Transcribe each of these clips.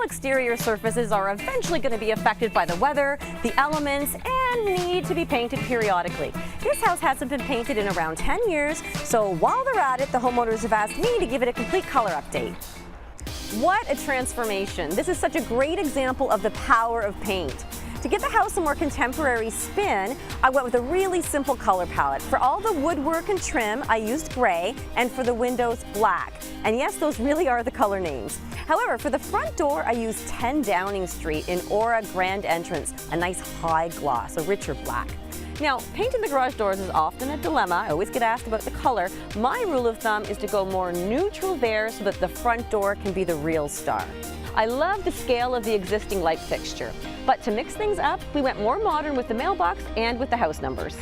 exterior surfaces are eventually going to be affected by the weather, the elements, and need to be painted periodically. This house hasn't been painted in around 10 years, so while they're at it, the homeowners have asked me to give it a complete color update. What a transformation. This is such a great example of the power of paint. To give the house a more contemporary spin, I went with a really simple color palette. For all the woodwork and trim, I used gray, and for the windows, black. And yes, those really are the color names. However, for the front door, I used 10 Downing Street in Aura Grand Entrance, a nice high gloss, a richer black. Now, painting the garage doors is often a dilemma. I always get asked about the color. My rule of thumb is to go more neutral there so that the front door can be the real star. I love the scale of the existing light fixture, but to mix things up, we went more modern with the mailbox and with the house numbers.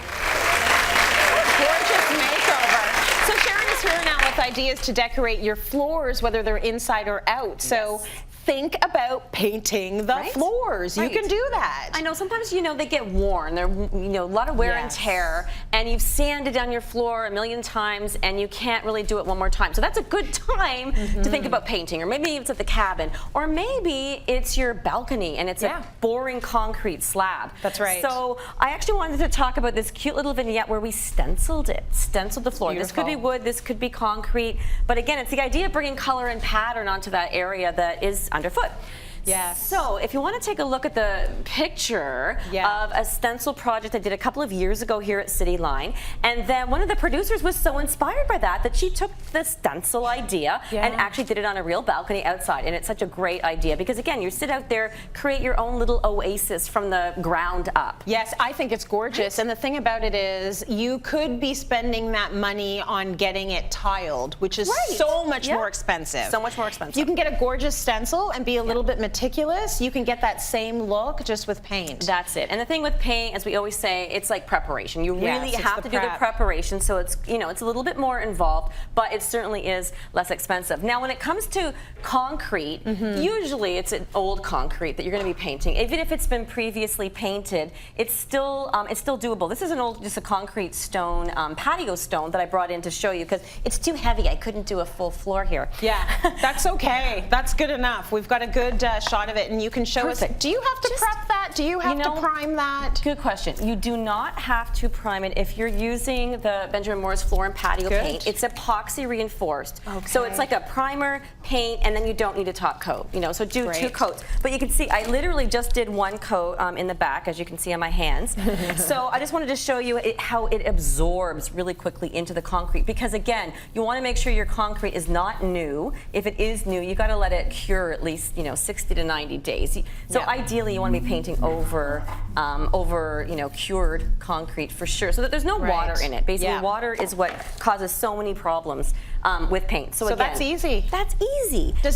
Gorgeous makeover. So Sharon is here now with ideas to decorate your floors, whether they're inside or out. So think about painting the floors. You can do that. I know sometimes, they get worn. They're, a lot of wear and tear, and you've sanded down your floor a million times, and you can't really do it one more time. So that's a good time to think about painting, or maybe it's at the cabin, or maybe it's your balcony, and it's a boring concrete slab. That's right. So I actually wanted to talk about this cute little vignette where we stenciled the floor. This could be wood, this could be concrete, but again, it's the idea of bringing color and pattern onto that area that is underfoot. Yes. So if you want to take a look at the picture of a stencil project I did a couple of years ago here at Cityline, and then one of the producers was so inspired by that she took the stencil idea and actually did it on a real balcony outside, and it's such a great idea because again, you sit out there, create your own little oasis from the ground up. Yes, I think it's gorgeous, and the thing about it is you could be spending that money on getting it tiled, which is so much more expensive. So much more expensive. You can get a gorgeous stencil and be a little bit meticulous. You can get that same look just with paint. That's it. And the thing with paint, as we always say, it's like preparation. You really have to do the preparation, so it's it's a little bit more involved, but it certainly is less expensive. Now, when it comes to concrete, usually it's an old concrete that you're going to be painting. Even if it's been previously painted, it's still doable. This is just a concrete stone, patio stone that I brought in to show you because it's too heavy. I couldn't do a full floor here. Yeah, that's okay. That's good enough. We've got a good shot of it, and you can show us. Do you have to prep that? Do you have to prime that? Good question. You do not have to prime it if you're using the Benjamin Moore's floor and patio paint. It's epoxy reinforced. So it's like a primer, paint, and then you don't need a top coat. So do 2 coats. But you can see I literally just did 1 coat in the back, as you can see on my hands. So I just wanted to show you how it absorbs really quickly into the concrete, because again, you want to make sure your concrete is not new. If it is new, you got to let it cure at least 60 to 90 days. So ideally, you want to be painting over cured concrete for sure, so that there's no water in it. Basically, water is what causes so many problems with paint. So again, that's easy. That's easy. Does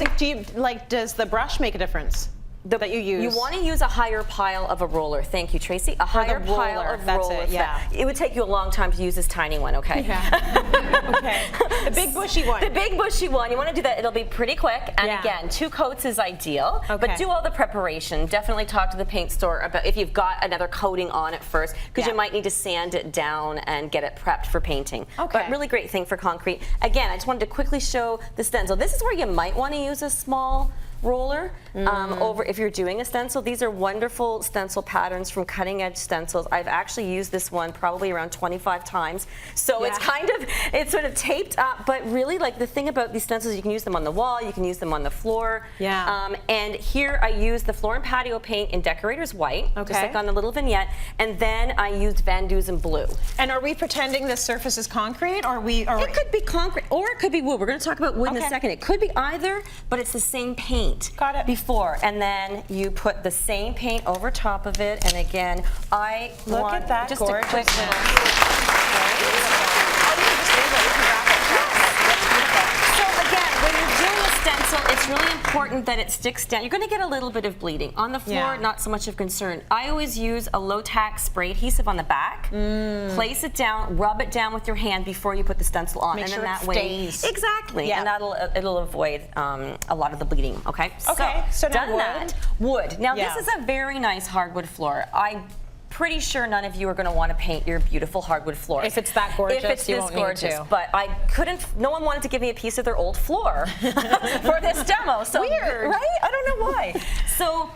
the brush make a difference? That you use? You want to use a higher pile of a roller. Thank you, Tracy. A higher pile of roller. It would take you a long time to use this tiny one, okay? Okay. The big bushy one. The big bushy one. You want to do that. It'll be pretty quick. And again, 2 coats is ideal. But do all the preparation. Definitely talk to the paint store about if you've got another coating on it first, because you might need to sand it down and get it prepped for painting. But really great thing for concrete. Again, I just wanted to quickly show the stencil. This is where you might want to use a small roller over if you're doing a stencil. These are wonderful stencil patterns from Cutting Edge Stencils. I've actually used this one probably around 25 times. So it's sort of taped up, but really like the thing about these stencils, you can use them on the wall, you can use them on the floor. And here I used the floor and patio paint in Decorator's White, just like on the little vignette, and then I used Van Dusen Blue. And are we pretending this surface is concrete, or it could be concrete, or it could be wood. We're going to talk about wood in a second. It could be either, but it's the same paint. Before, and then you put the same paint over top of it, and again, look at that just gorgeous a quick little. So again, when you're doing a stencil, it's really important that it sticks down. You're going to get a little bit of bleeding on the floor, not so much of concern. I always use a low-tack spray adhesive on the back. Place it down, rub it down with your hand before you put the stencil on, and then sure that it way, stays. and it'll avoid a lot of the bleeding. Okay. So done now that. Wood. Now this is a very nice hardwood floor. I'm pretty sure none of you are going to want to paint your beautiful hardwood floors. If it's that gorgeous, if it's you this won't gorgeous. need to. But I couldn't. No one wanted to give me a piece of their old floor for this demo. So weird, right? I don't know why. Okay. So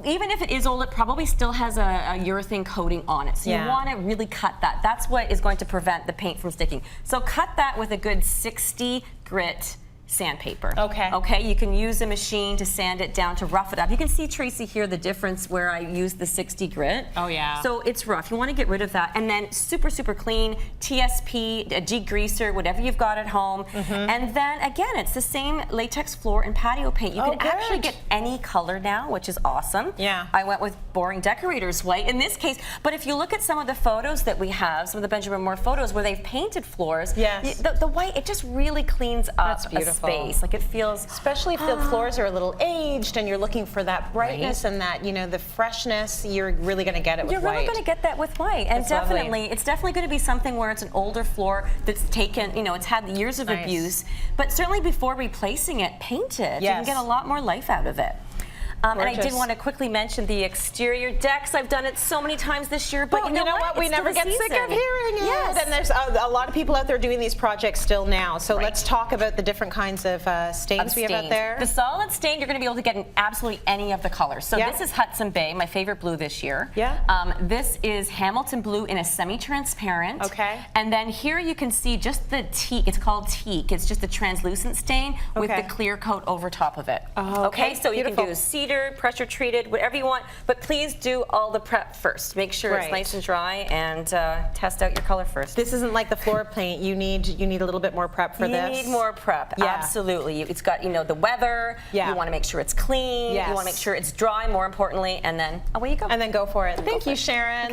even if it is old, it probably still has a urethane coating on it. So you want to really cut that. That's what is going to prevent the paint from sticking. So cut that with a good 60 grit sandpaper. Okay. Okay, you can use a machine to sand it down to rough it up. You can see, Tracy, here the difference where I use the 60 grit. Oh yeah. So it's rough. You want to get rid of that. And then super, super clean, TSP, a degreaser, whatever you've got at home. And then again, it's the same latex floor and patio paint. You can actually get any color now, which is awesome. Yeah. I went with boring decorator's white in this case. But if you look at some of the photos that we have, some of the Benjamin Moore photos where they've painted floors, the white, it just really cleans up a space. Like it feels, especially if the floors are a little aged and you're looking for that brightness and that, you know, the freshness, you're really going to get it with white. You're really going to get that with white. And That's lovely. it's definitely going to be something where it's an older floor that's taken, you know, it's had years of abuse. But certainly before replacing it, paint it. You can get a lot more life out of it. And I did want to quickly mention the exterior decks. I've done it so many times this year, but you know what? We never get sick of hearing it. And there's a lot of people out there doing these projects still now. So let's talk about the different kinds of stains we have out there. The solid stain, you're going to be able to get in absolutely any of the colors. So this is Hudson Bay, my favorite blue this year. This is Hamilton blue in a semi-transparent. And then here you can see just the teak. It's called teak. It's just a translucent stain with the clear coat over top of it. So you can do cedar, pressure treated, whatever you want, but please do all the prep first. Make sure it's nice and dry, and test out your color first. This isn't like the floor paint. You need a little bit more prep for this. You need more prep, absolutely. It's got, you know, the weather. You want to make sure it's clean. You want to make sure it's dry, more importantly, and then away you go. And then go for it. Thank you, Sharon.